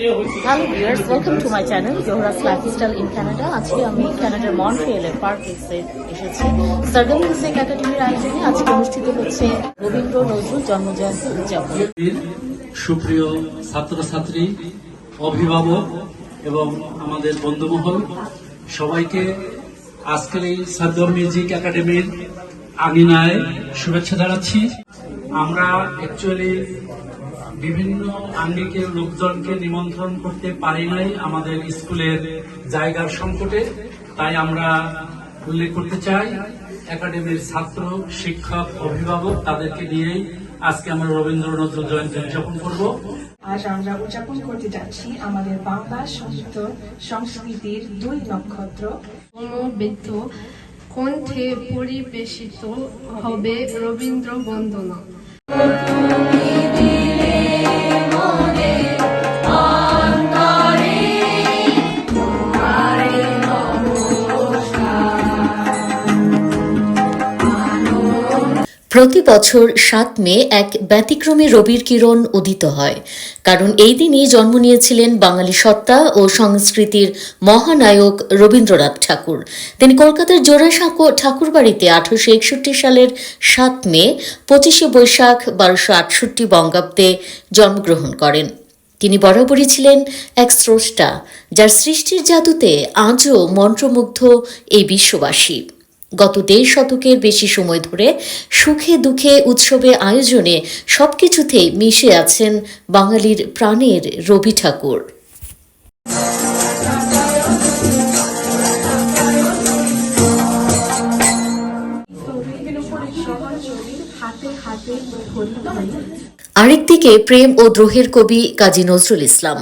Hello viewers, welcome to my channel Zohra's lifestyle in Canada. আজকে আমি কানাডার মন্ট্রিয়েলের পার্ক এক্সে এসেছি। সার্গাম মিউজিক একাডেমির আয়োজনে আজকে অনুষ্ঠিত হচ্ছে রবীন্দ্র নজরুল জন্মজয়ন্তী উদযাপন। সুপ্রিয় ছাত্রছাত্রী, অভিভাবক এবং আমাদের বন্ধুমহল, সবাইকে আজকের এই সার্গাম মিউজিক একাডেমির আঙিনায় শুভেচ্ছা জানাচ্ছি। আমরা অ্যাকচুয়ালি বিভিন্ন আঙ্গিকের লোকজনকে নিমন্ত্রণ করতে পারি নাই আমাদের স্কুলের জায়গার সংকটে, তাই আমরা উল্লেখ করতে চাই একাডেমির ছাত্র, শিক্ষক, অভিভাবক তাদেরকে নিয়েই আজকে আমরা রবীন্দ্র নজরুল জয়ন্তী উদযাপন করব। আজ আমরা উদযাপন করতে যাচ্ছি আমাদের বাংলা সাহিত্য সংস্কৃতির দুই নক্ষত্র সমবেত কণ্ঠে পরিবেশিত হবে রবীন্দ্র বন্দনা। প্রতি বছর 7 মে এক ব্যতিক্রমী রবির কিরণ উদিত হয়, কারণ এই দিনই জন্ম নিয়েছিলেন বাঙালি সত্তা ও সংস্কৃতির মহানায়ক রবীন্দ্রনাথ ঠাকুর। তিনি কলকাতার জোড়াসাঁকো ঠাকুরবাড়িতে 1861 সালের 7 মে 25শে বৈশাখ 1268 বঙ্গাব্দে জন্মগ্রহণ করেন। তিনি বরাবরই ছিলেন এক স্রষ্টা, যার সৃষ্টির জাদুতে আজও মন্ত্রমুগ্ধ এই বিশ্ববাসী। গত 1.5 শতকের বেশি সময় ধরে সুখে দুঃখে উৎসবে আয়োজনে সবকিছুতেই মিশে আছেন বাঙালির প্রাণের রবি ঠাকুর। আরেকদিকে প্রেম ও দ্রোহের কবি কাজী নজরুল ইসলাম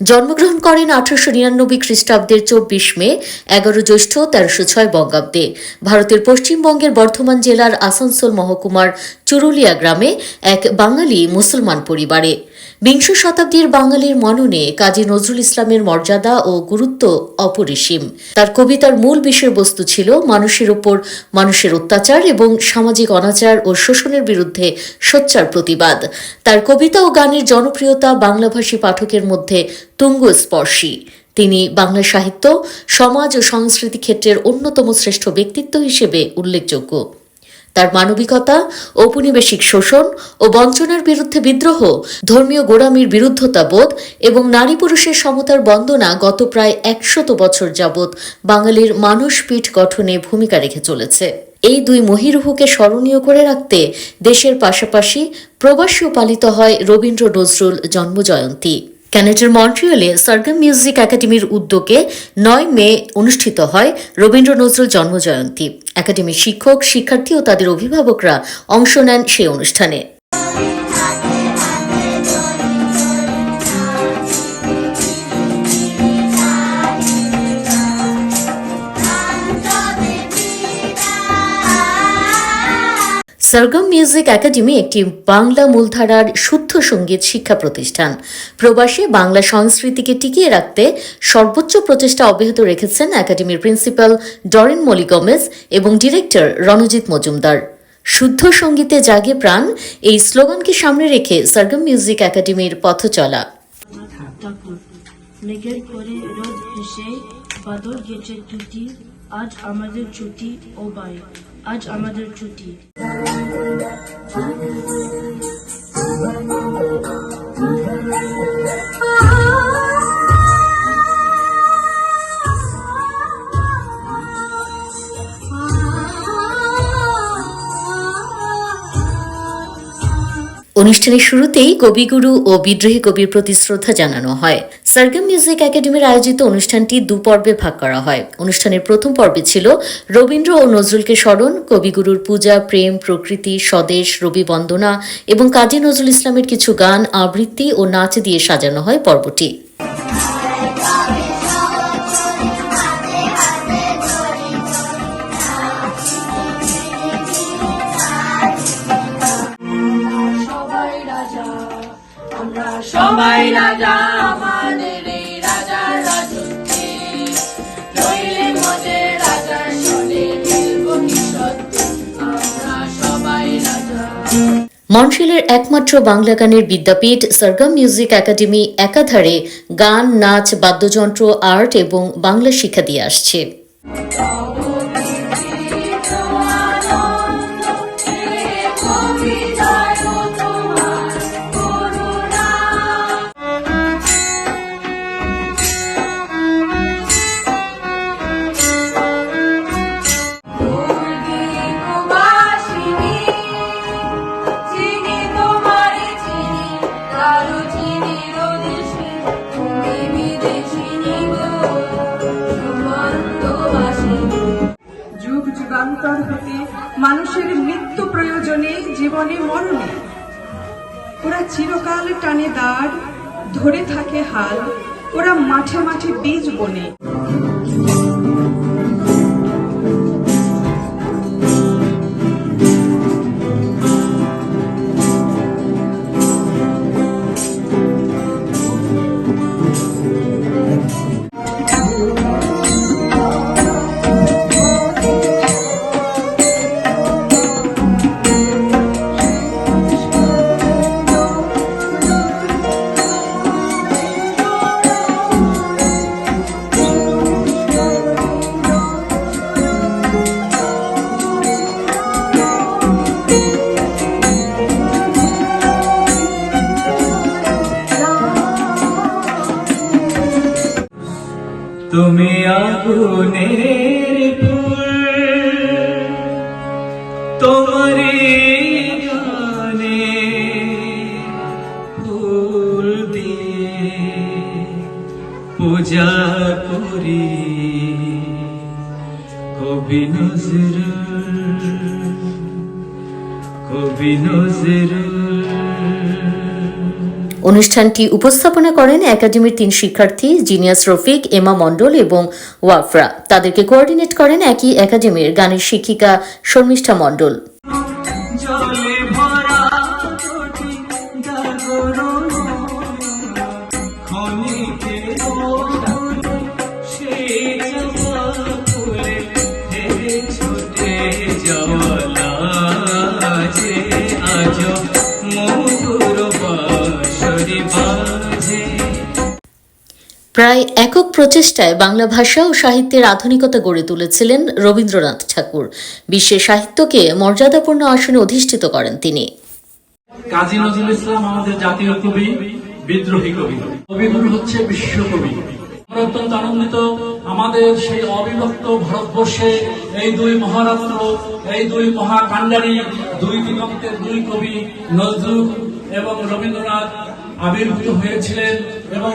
জন্মগ্রহণ করেন 1899 খ্রিস্টাব্দের 24 মে 11 জ্যৈষ্ঠ 1306 বঙ্গাব্দে ভারতের পশ্চিমবঙ্গের বর্ধমান জেলার আসানসোল মহকুমার চুরুলিয়া গ্রামে এক বাঙালি মুসলমান পরিবারে। বিংশ শতাব্দীর বাঙালির মননে কাজী নজরুল ইসলামের মর্যাদা ও গুরুত্ব অপরিসীম। তার কবিতার মূল বিষয়বস্তু ছিল মানুষের উপর মানুষের অত্যাচার এবং সামাজিক অনাচার ও শোষণের বিরুদ্ধে সোচ্চার প্রতিবাদ। তার কবিতা ও গানের জনপ্রিয়তা বাংলাভাষী পাঠকের মধ্যে তুঙ্গস্পর্শী। তিনি বাংলা সাহিত্য, সমাজ ও সংস্কৃতি ক্ষেত্রের অন্যতম শ্রেষ্ঠ ব্যক্তিত্ব হিসেবে উল্লেখযোগ্য। তার মানবিকতা, ঔপনিবেশিক শোষণ ও বঞ্চনার বিরুদ্ধে বিদ্রোহ, ধর্মীয় গোড়ামির বিরুদ্ধতাবোধ এবং নারী পুরুষের সমতার বন্দনা গত প্রায় 100 বছর যাবৎ বাঙালির মানসপীঠ গঠনে ভূমিকা রেখে চলেছে। এই দুই মহিরুহকে স্মরণীয় করে রাখতে দেশের পাশাপাশি প্রবাসীও পালিত হয় রবীন্দ্র নজরুল জন্মজয়ন্তী। কানাডার মন্ট্রিয়েলে সার্গাম মিউজিক একাডেমির উদ্যোগে 9 মে অনুষ্ঠিত হয় রবীন্দ্র নজরুল জন্মজয়ন্তী। একাডেমির শিক্ষক, শিক্ষার্থী ও তাদের অভিভাবকরা অংশ নেন সেই অনুষ্ঠানে। সার্গাম মিউজিক একাডেমি একটি বাংলা মূলধারার শুদ্ধ সঙ্গীত শিক্ষা প্রতিষ্ঠান। প্রবাসে বাংলা সংস্কৃতিকে টিকিয়ে রাখতে সর্বোচ্চ প্রচেষ্টা অব্যাহত রেখেছেন একাডেমির প্রিন্সিপাল ডরেন মলি গমেজ এবং ডিরেক্টর রণজিৎ মজুমদার। শুদ্ধ সঙ্গীতে জাগে প্রাণ, এই স্লোগানকে সামনে রেখে সার্গাম মিউজিক একাডেমির পথ চলা। মেঘের পরে রোদ হেসে বাদল গেছে টুটি, আজ আমাদের ছুটি ও বাই, আজ আমাদের ছুটি। অনুষ্ঠানের শুরুতেই কবিগুরু ও বিদ্রোহী কবির প্রতি শ্রদ্ধা জানানো হয়। সার্গাম মিউজিক একাডেমির আয়োজিত অনুষ্ঠানটি 2 পর্বে ভাগ করা হয়। অনুষ্ঠানের প্রথম পর্বে ছিল রবীন্দ্র ও নজরুলকে স্মরণ, কবিগুরুর পূজা, প্রেম, প্রকৃতি, স্বদেশ, রবি বন্দনা এবং কাজী নজরুল ইসলামের কিছু গান, আবৃত্তি ও নাচ দিয়ে সাজানো হয় পর্বটি। সবাই রাজা, আমাদের এই রাজার রাজত্বে, নইলে মজে রাজার সনে মিলব কি সত্যি, আমরা সবাই রাজা। মন্ট্রিলের একমাত্র বাংলা গানের বিদ্যাপীঠ সরগম মিউজিক একাডেমি একাধারে গান, নাচ, বাদ্যযন্ত্র, আর্ট এবং বাংলা শিক্ষা দিয়ে আসছে। যুগ যুগান্তর হতে মানুষের নিত্য প্রয়োজনে জীবনে মরণে ওরা চিরকাল টানে দাঁড়, ধরে থাকে হাল, ওরা মাঠে মাঠে বীজ বনে। তুমি আগুনের ফুল, তোমারি গানে ফুল দিয়ে পূজা করি কবি নজরুল, কবি নজরুল। অনুষ্ঠানটি উপস্থাপনা করেন একাডেমির 3 শিক্ষার্থী জিনিয়াস রফিক, এমা মণ্ডল এবং ওয়াফরা। তাদেরকে কোঅর্ডিনেট করেন একই একাডেমির গানের শিক্ষিকা শর্মিষ্ঠা মণ্ডল। জলে ভরা কোটি গাগর খনিকে সেই জবা ফুলে ছুটে যাওয়ালা যে আজ মধুর বাঁশরি বাজে। প্রায় একক প্রচেষ্টায় বাংলা ভাষা ও সাহিত্যের আধুনিকতা গড়ে তুলেছিলেন রবীন্দ্রনাথ ঠাকুর। বিশ্বের সাহিত্যকে মর্যাদাপূর্ণ আসনে অধিষ্ঠিত করেন তিনি। কাজী নজরুল ইসলাম আমাদের জাতীয় কবি, বিদ্রোহী কবি, কবিগুরু হচ্ছে বিশ্বকবি। আমরা অত্যন্ত আনন্দিত আমাদের সেই অবিভক্ত ভারতবর্ষে এই 2 মহারত্ন, এই 2 মহাকাণ্ডারী, 2 দিগন্তের 2 কবি নজরুল এবং রবীন্দ্রনাথ আবির্ভূত হয়েছিলেন এবং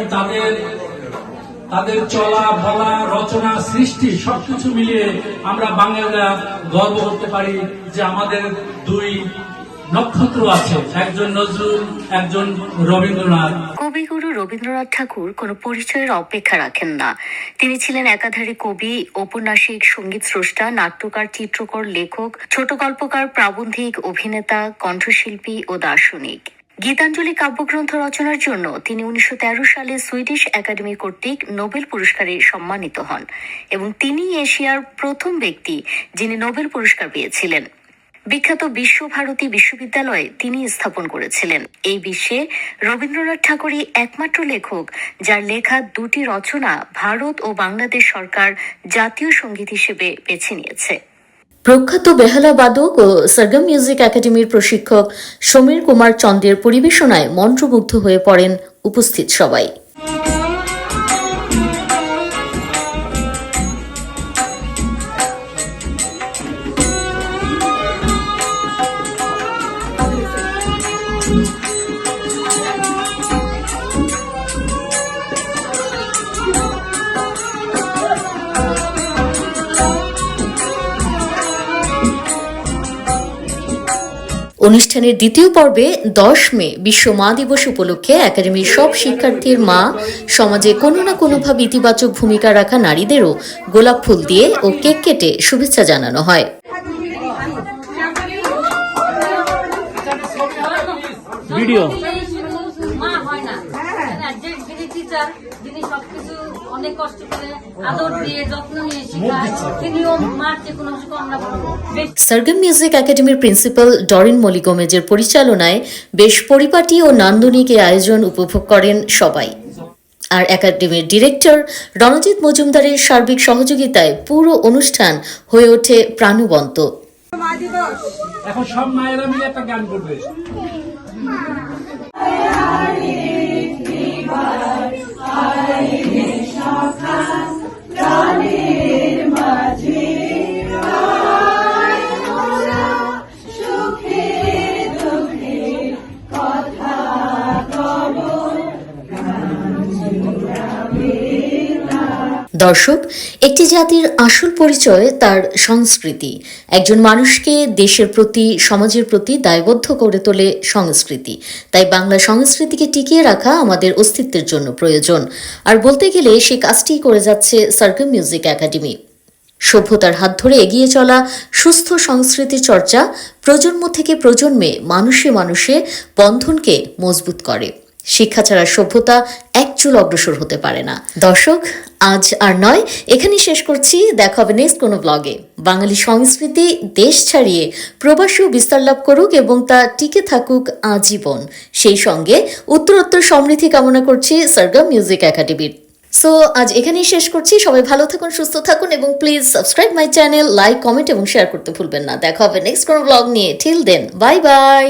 তাদের চলা বলা, রচনা, সৃষ্টি সবকিছু মিলিয়ে আমরা বাঙালিরা গর্ব করতে পারি যে আমাদের 2 নক্ষত্র আছে, একজন নজরুল, একজন রবীন্দ্রনাথ। কবিগুরু রবীন্দ্রনাথ ঠাকুর কোনো পরিচয়ের অপেক্ষা রাখেন না। তিনি ছিলেন একাধারে কবি, ঔপন্যাসিক, সঙ্গীত স্রষ্টা, নাট্যকার, চিত্রকর, লেখক, ছোট গল্পকার, প্রাবন্ধিক, অভিনেতা, কণ্ঠশিল্পী ও দার্শনিক। গীতাঞ্জলি কাব্যগ্রন্থ রচনার জন্য তিনি 1913 সালে সুইডিশ একাডেমি কর্তৃক নোবেল পুরস্কারে সম্মানিত হন এবং তিনি এশিয়ার প্রথম ব্যক্তি যিনি নোবেল পুরস্কার পেয়েছিলেন। বিখ্যাত বিশ্বভারতী বিশ্ববিদ্যালয়ে তিনি স্থাপন করেছিলেন। এই বিশ্বে রবীন্দ্রনাথ ঠাকুরই একমাত্র লেখক যার লেখা 2টি রচনা ভারত ও বাংলাদেশ সরকার জাতীয় সঙ্গীত হিসেবে বেছে নিয়েছে। প্রখ্যাত বেহালা বাদক ও সরগম মিউজিক একাডেমির প্রশিক্ষক সমীর কুমার চন্দ্রের পরিবেশনায় মন্ত্রমুগ্ধ হয়ে পড়েন উপস্থিত সবাই। অনুষ্ঠানের দ্বিতীয় পর্বে 10 মে বিশ্ব মা দিবস উপলক্ষে একাডেমির সব শিক্ষার্থীর মা, সমাজে কোনো না কোনোভাবে ইতিবাচক ভূমিকা রাখা নারীদেরও গোলাপ ফুল দিয়ে ও কেক কেটে শুভেচ্ছা জানানো হয়। ভিডিও মা হয় না, যিনি টিচার, যিনি সবকিছু অনেক কষ্ট করে আদর দিয়ে যত্ন নিয়ে শেখায় তিনিও মার যে কোনো অংশ আমরা সারগাম মিউজিক একাডেমির প্রিন্সিপাল ডরিন মলি গোমেজের পরিচালনায় বেশ পরিপাটি ও নান্দনিক এই আয়োজন উপভোগ করেন সবাই। আর একাডেমির ডিরেক্টর রণজিৎ মজুমদারের সার্বিক সহযোগিতায় পুরো অনুষ্ঠান হয়ে ওঠে প্রাণবন্ত। এখন সব মায়েরা মিলে একটা গান করবে। দর্শক, একটি জাতির আসল পরিচয় তার সংস্কৃতি। একজন মানুষকে দেশের প্রতি, সমাজের প্রতি দায়বদ্ধ করে তোলে সংস্কৃতি। তাই বাংলা সংস্কৃতিকে টিকিয়ে রাখা আমাদের অস্তিত্বের জন্য প্রয়োজন। আর বলতে গেলে সে কাজটি করে যাচ্ছে সারগাম মিউজিক একাডেমি। সভ্যতার হাত ধরে এগিয়ে চলা সুস্থ সংস্কৃতি চর্চা প্রজন্ম থেকে প্রজন্মে মানুষে মানুষে বন্ধনকে মজবুত করে। শিক্ষা ছাড়া সভ্যতা এক চুল অগ্রসর হতে পারে না। দর্শক, আজ আর নয়, এখানেই শেষ করছি। দেখা হবে নেক্সট কোনো ব্লগে। বাঙালি সংস্কৃতি দেশ ছাড়িয়ে প্রবাসীও বিস্তার লাভ করুক এবং তা টিকে থাকুক আজীবন। সেই সঙ্গে উত্তরোত্তর সমৃদ্ধি কামনা করছি সারগাম মিউজিক একাডেমির। সো আজ এখানেই শেষ করছি। সবাই ভালো থাকুন, সুস্থ থাকুন এবং please subscribe my channel, like, comment এবং শেয়ার করতে ভুলবেন না। দেখা হবে নেক্সট কোনো ব্লগ নিয়ে। Till then, bye by.